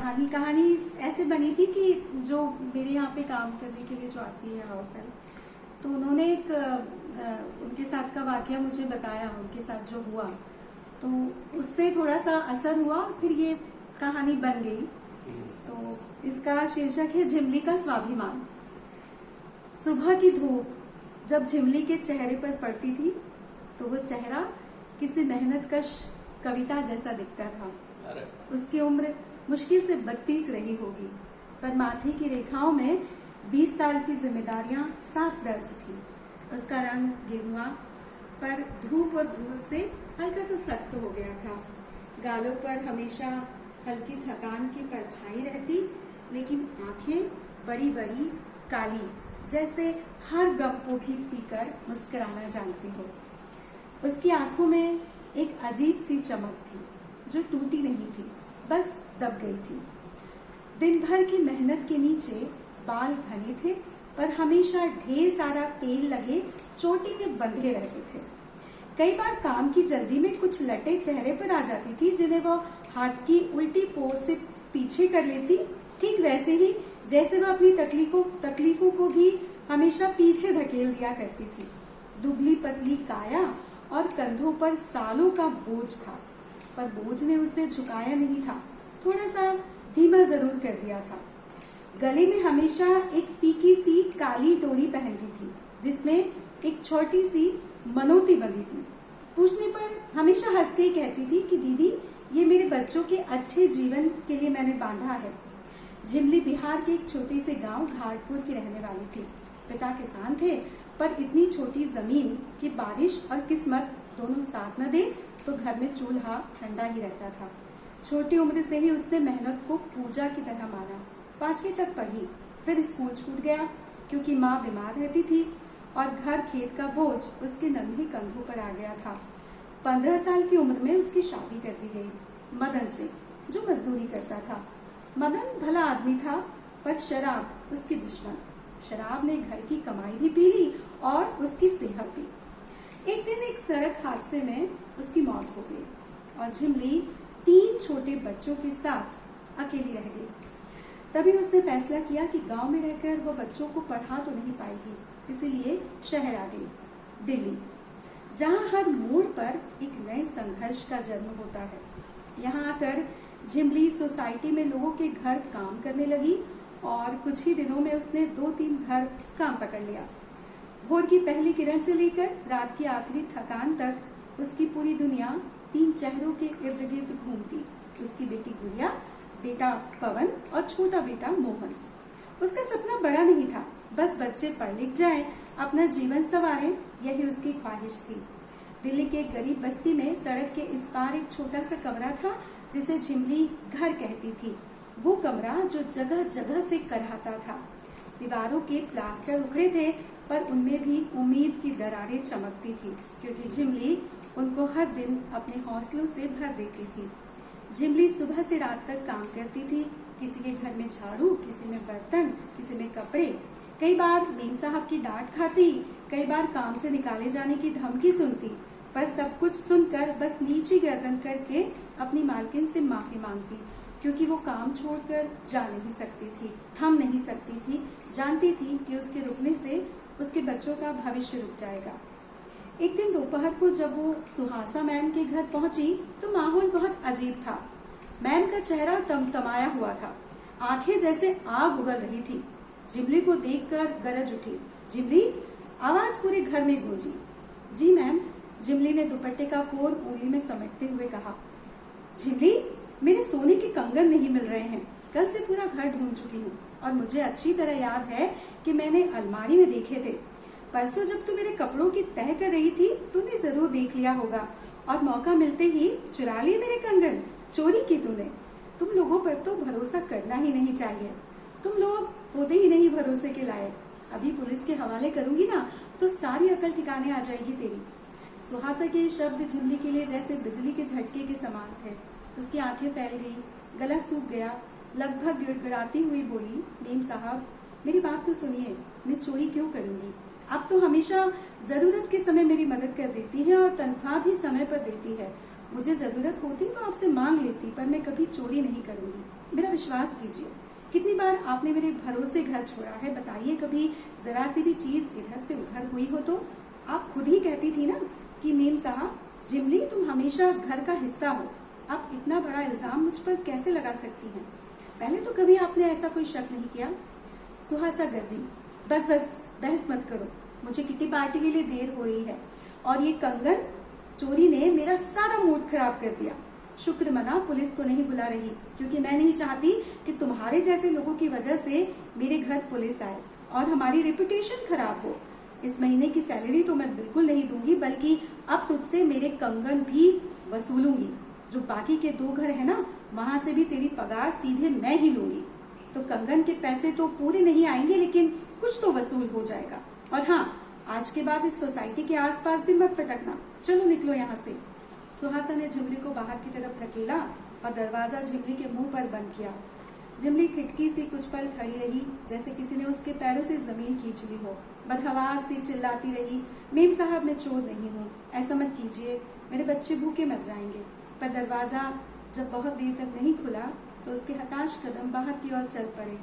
कहानी ऐसे बनी थी कि जो मेरे यहाँ पे काम करने के लिए जो आती है हाउस हेल्प, तो उन्होंने एक उनके साथ का वाकया मुझे बताया, उनके साथ जो हुआ, तो उससे थोड़ा सा असर हुआ, फिर ये कहानी बन गई। तो इसका शीर्षक है झिमली का स्वाभिमान। सुबह की धूप जब झिमली के चेहरे पर पड़ती थी तो वो चेहरा किसी मेहनतकश कविता जैसा दिखता था। उसकी उम्र मुश्किल से 32 रही होगी, पर माथे की रेखाओं में 20 साल की जिम्मेदारियां साफ दर्ज थी। उसका रंग गेरुआ पर धूप और धूल से हल्का सा सख्त हो गया था। गालों पर हमेशा हल्की थकान की परछाई रहती, लेकिन आंखें बड़ी बड़ी काली, जैसे हर गम को भी पीकर मुस्कुराना जानती हो। उसकी आंखों में एक अजीब सी चमक थी जो टूटी नहीं थी, बस दब गई थी। दिन भर की मेहनत के नीचे बाल घने थे, पर हमेशा ढेर सारा तेल लगे चोटी में बंधे रहते थे। कई बार काम की जल्दी में कुछ लटे चेहरे पर आ जाती थी, जिन्हें वो हाथ की उल्टी पोर से पीछे कर लेती, ठीक वैसे ही जैसे वह अपनी तकलीफों को भी हमेशा पीछे धकेल दिया करती थी। दुबली पतली काया और कंधों पर सालों का बोझ था, पर बोझ ने उसे झुकाया नहीं था, थोड़ा सा धीमा जरूर कर दिया था। गले में हमेशा एक फीकी सी काली डोरी पहनती थी, जिसमें एक छोटी सी मनोती बंधी थी। पूछने पर हमेशा हंस के कहती थी कि दीदी, ये मेरे बच्चों के अच्छे जीवन के लिए मैंने बांधा है। झिमली बिहार के एक छोटे से गांव घाटपुर की रहने वाली थी। पिता किसान थे, पर इतनी छोटी जमीन कि बारिश और किस्मत दोनों साथ न दे तो घर में चूल्हा ठंडा ही रहता था। छोटी उम्र से ही उसने मेहनत को पूजा की तरह माना। 5वीं तक पढ़ी, फिर स्कूल छूट गया क्योंकि माँ बीमार रहती थी और घर खेत का बोझ उसके नन्हे कंधों पर आ गया था। 15 साल की उम्र में उसकी शादी कर दी गई मदन से, जो मजदूरी करता था। मदन भला आदमी था, पर शराब उसकी दुश्मन। शराब ने घर की कमाई भी पी ली और उसकी सेहत भी। एक दिन एक सड़क हादसे में उसकी मौत हो गई और झिमली 3 छोटे बच्चों के साथ अकेली रह गई। तभी उसने फैसला किया कि गांव में रहकर वो बच्चों को पढ़ा तो नहीं पाएगी, इसीलिए शहर आ गई, दिल्ली, जहां हर मोड़ पर एक नए संघर्ष का जन्म होता है। यहाँ आकर झिमली सोसाइटी में लोगों के घर काम करने लगी और कुछ ही दिनों में उसने 2-3 घर काम पकड़ लिया। भोर की पहली किरण से लेकर रात की आखिरी थकान तक उसकी पूरी दुनिया 3 चेहरों के इर्द गिर्द घूमती। उसकी बेटी गुड़िया, बेटा पवन और छोटा बेटा मोहन। उसका सपना बड़ा नहीं था, बस बच्चे पढ़ लिख जाएं, अपना जीवन संवारें, यही उसकी ख्वाहिश थी। दिल्ली के एक गरीब बस्ती में सड़क के इस पार एक छोटा सा कमरा था, जिसे झिमली घर कहती थी। वो कमरा जो जगह जगह से करहाता था। दीवारों के प्लास्टर उखड़े थे, पर उनमें भी उम्मीद की दरारें चमकती थी, क्योंकि झिमली उनको हर दिन अपने हौसलों से भर देती थी। झिमली सुबह से रात तक काम करती थी, किसी के घर में झाड़ू, किसी में बर्तन, किसी में कपड़े। कई बार मीम साहब की डांट खाती, कई बार काम से निकाले जाने की धमकी सुनती, पर सब कुछ सुनकर बस नीची गर्दन करके अपनी मालकिन से माफी मांगती, क्योंकि वो काम छोड़कर जा नहीं सकती थी, थम नहीं सकती थी। जानती थी कि उसके रुकने से उसके बच्चों का भविष्य रुक जाएगा। एक दिन दोपहर को जब वो सुहासा मैम के घर पहुंची तो माहौल बहुत अजीब था। मैम का चेहरा तमतमाया हुआ था, आंखें जैसे आग उगल रही थी। झिमली को देखकर गरज उठी, झिमली, आवाज पूरे घर में गूंजी। जी मैम, झिमली ने दुपट्टे का कोर उंगली में समेटते हुए कहा। झिमली, मेरे सोने के कंगन नहीं मिल रहे हैं। कल से पूरा घर ढूंढ चुकी हूँ और मुझे अच्छी तरह याद है कि मैंने अलमारी में देखे थे। परसों जब तू मेरे कपड़ों की तह कर रही थी, तूने जरूर देख लिया होगा और मौका मिलते ही चुरा लिए मेरे कंगन। चोरी की तूने। तुम लोगों पर तो भरोसा करना ही नहीं चाहिए। तुम लोग होते ही नहीं भरोसे के लायक। अभी पुलिस के हवाले करूंगी ना तो सारी अकल ठिकाने आ जाएगी तेरी। सुहासा के शब्द झिमली के लिए जैसे बिजली के झटके के समान थे। उसकी आंखें फैल गई, गला सूख गया, लगभग गिड़गिड़ाती हुई बोली, मीम साहब, मेरी बात तो सुनिए, मैं चोरी क्यों करूंगी? आप तो हमेशा जरूरत के समय मेरी मदद कर देती है और तनख्वाह भी समय पर देती है। मुझे जरूरत होती तो आपसे मांग लेती, पर मैं कभी चोरी नहीं करूंगी। मेरा विश्वास कीजिए, कितनी बार आपने मेरे भरोसे घर छोड़ा है, बताइए कभी जरा सी भी चीज इधर से उधर हुई हो तो? आप खुद ही कहती थी ना कि मेम साहब, जिमली तुम हमेशा घर का हिस्सा हो, आप इतना बड़ा इल्जाम मुझ पर कैसे लगा सकती हैं? पहले तो कभी आपने ऐसा कोई शक नहीं किया। सुहासा गर्जी, बस बस बहस मत करो, मुझे किटी पार्टी के लिए देर हो रही है और ये कंगन चोरी ने मेरा सारा मूड खराब कर दिया। शुक्र मना पुलिस को नहीं बुला रही, क्योंकि मैं नहीं चाहती कि तुम्हारे जैसे लोगों की वजह से मेरे घर पुलिस आए और हमारी रेपुटेशन खराब हो। इस महीने की सैलरी तो मैं बिल्कुल नहीं दूंगी, बल्कि अब तुझसे मेरे कंगन भी वसूलूंगी। जो बाकी के 2 घर है ना, वहां से भी तेरी पगार सीधे मैं ही लूंगी। तो कंगन के पैसे तो पूरे नहीं आएंगे, लेकिन कुछ तो वसूल हो जाएगा। और हाँ, आज के बाद इस सोसाइटी के आसपास भी मत फटकना, चलो निकलो यहाँ से। सुहासा ने झिमली को बाहर की तरफ धकेला और दरवाजा झिमली के मुंह पर बंद किया। झिमली खिड़की से कुछ पल खड़ी रही, जैसे किसी ने उसके पैरों से जमीन खींच ली हो। बदहवास सी चिल्लाती रही, मेम साहब मैं चोर नहीं हूँ, ऐसा मत कीजिए, मेरे बच्चे भूखे मर जाएंगे। पर दरवाजा जब बहुत देर तक नहीं खुला तो उसके हताश कदम बाहर की ओर चल पड़े।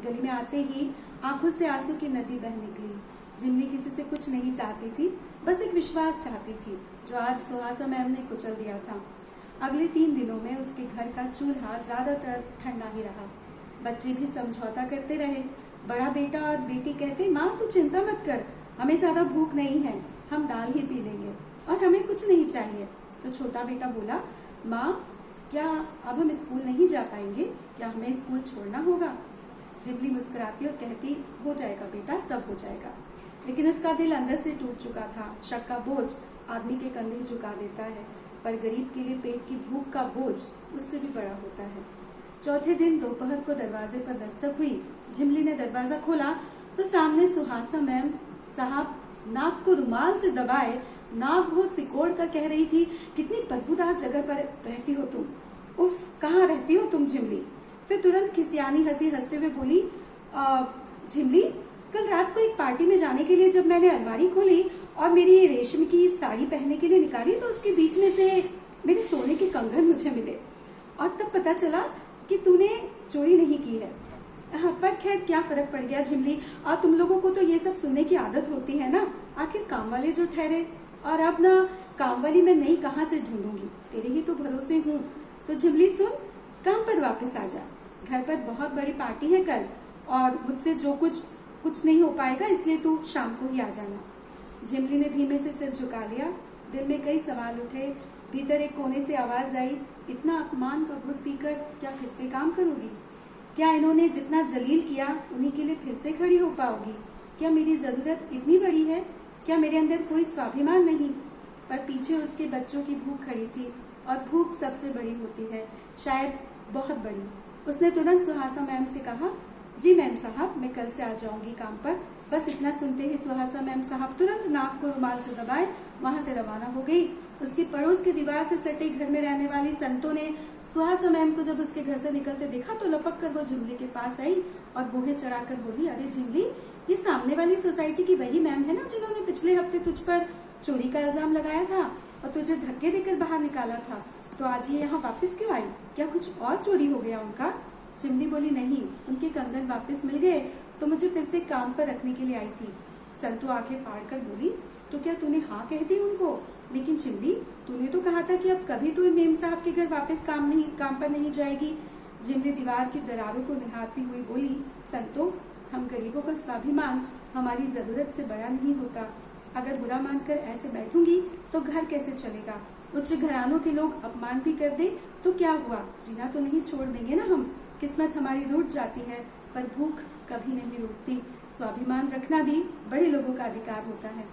गली में आते ही आंखों से आंसू की नदी बह निकली। झिमली किसी से कुछ नहीं चाहती थी, बस एक विश्वास चाहती थी, जो आज सुहासा मैम ने कुचल दिया था। अगले 3 दिनों में उसके घर का चूल्हा ज्यादातर ठंडा ही रहा। बच्चे भी समझौता करते रहे। बड़ा बेटा और बेटी कहते, माँ तू चिंता मत कर, हमें ज्यादा भूख नहीं है, हम दाल ही पी लेंगे और हमें कुछ नहीं चाहिए। तो छोटा बेटा बोला, माँ क्या अब हम स्कूल नहीं जा पाएंगे, क्या हमें स्कूल छोड़ना होगा? झिमली मुस्कुराती और कहती, हो जाएगा बेटा, सब हो जाएगा। लेकिन उसका दिल अंदर से टूट चुका था। शक का बोझ आदमी के कंधे झुका देता है, पर गरीब के लिए पेट की भूख का बोझ उससे भी बड़ा होता है। चौथे दिन दोपहर को दरवाजे पर दस्तक हुई। झिमली ने दरवाजा खोला तो सामने सुहासा मैम साहब नाक को रुमाल से दबाए नाक भो सिकोड़ कर कह रही थी, कितनी बदबूदार जगह पर रहती हो तुम, उफ कहाँ रहती हो तुम झिमली? फिर तुरंत खिसियानी हंसी हंसते हुए बोली, झिमली कल रात को एक पार्टी में जाने के लिए जब मैंने अलमारी खोली और मेरी रेशम की साड़ी पहनने के लिए निकाली तो उसके बीच में से मेरे सोने के कंगन मुझे मिले और तब पता चला कि तूने चोरी नहीं की है। हाँ, पर खैर क्या फर्क पड़ गया झिमली, और तुम लोगों को तो ये सब सुनने की आदत होती है ना, आखिर काम वाले जो ठहरे, और अब ना काम वाली मैं नई कहाँ से ढूंढूंगी, तेरे ही तो भरोसे हूँ। तो झिमली सुन, काम पर वापस आ जा, घर पर बहुत बड़ी पार्टी है कल और मुझसे जो कुछ नहीं हो पाएगा, इसलिए तू शाम को ही आ जाना। झिमली ने धीमे से सिर झुका लिया। दिल में कई सवाल उठे। भीतर एक कोने से आवाज आई, इतना अपमान का घुट पीकर क्या फिर से काम करोगी? क्या इन्होंने जितना जलील किया उन्हीं के लिए फिर से खड़ी हो पाओगी? क्या मेरी जरूरत इतनी बड़ी है? क्या मेरे अंदर कोई स्वाभिमान नहीं? पर पीछे उसके बच्चों की भूख खड़ी थी, और भूख सबसे बड़ी होती है, शायद बहुत बड़ी। उसने तुरंत सुहासा मैम से कहा, जी मैम साहब, मैं कल से आ जाऊंगी काम पर। बस इतना सुनते ही सुहासा मैम साहब तुरंत नाक को रुमाल से दबाए वहां से रवाना हो गई। उसकी पड़ोस की दीवार से सटे घर में रहने वाली संतो ने सुहासा मैम को जब उसके घर से निकलते देखा तो लपक कर वो झिमली के पास आई और बोहे चढ़ाकर बोली, अरे झिमली, ये सामने वाली सोसाइटी की वही मैम है ना जिन्होंने पिछले हफ्ते तुझ पर चोरी का इल्जाम लगाया था और तुझे धक्के देकर बाहर निकाला था, तो आज ये यहाँ वापस क्यों आई? क्या कुछ और चोरी हो गया उनका? झिमली बोली, नहीं, उनके कंगन वापस मिल गए तो मुझे फिर से काम पर रखने के लिए आई थी। संतू आंखें फाड़कर बोली, तो क्या तूने हाँ कह दी उनको? लेकिन झिमली, तूने तो कहा था कि अब कभी तू मेम साहब के घर वापस काम पर नहीं जाएगी। झिमली दीवार की दरारों को निहारती हुई बोली, संतो, हम गरीबों का स्वाभिमान हमारी जरूरत से बड़ा नहीं होता। अगर बुरा मानकर ऐसे बैठूंगी तो घर कैसे चलेगा? उच्च घरानों के लोग अपमान भी कर दे तो क्या हुआ, जीना तो नहीं छोड़ देंगे ना हम। किस्मत हमारी रूठ जाती है पर भूख कभी नहीं रूठती। स्वाभिमान रखना भी बड़े लोगों का अधिकार होता है।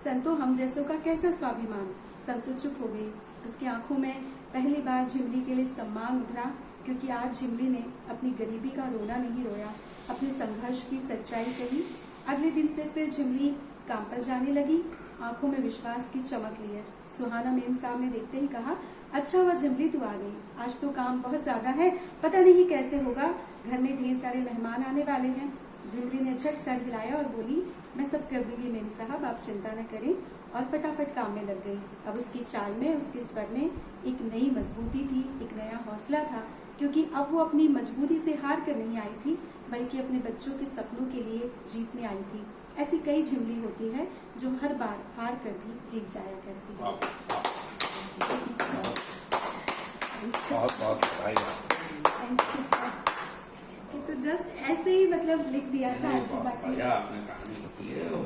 संतो, हम जैसों का कैसा स्वाभिमान? संतो चुप हो गई। उसकी आंखों में पहली बार झिमली के लिए सम्मान उभरा, क्योंकि आज झिमली ने अपनी गरीबी का रोना नहीं रोया, अपने संघर्ष की सच्चाई कही। अगले दिन से फिर झिमली काम पर जाने लगी, आंखों में विश्वास की चमक लिए। सुहाना मेम साहब ने देखते ही कहा, अच्छा हुआ झिमली तू आ गई, आज तो काम बहुत ज्यादा है, पता नहीं कैसे होगा, घर में ढेर सारे मेहमान आने वाले हैं। झिमली ने झट सर हिलाया और बोली, मैं सब कर दूंगी मेम साहब, आप चिंता न करें, और फटाफट काम में लग गई। अब उसकी चाल में, उसके स्वर में एक नई मजबूती थी, एक नया हौसला था क्योंकि अब वो अपनी मजबूरी से हार कर नहीं आई थी, बल्कि अपने बच्चों के सपनों के लिए जीतने आई थी। ऐसी कई झिमली होती है जो हर बार हार कर भी जीत जाया करती है। बहुत बहुत थैंक यू सर। तो जस्ट ऐसे ही मतलब लिख दिया था, ऐसी बात आपने कहानी लिखी है।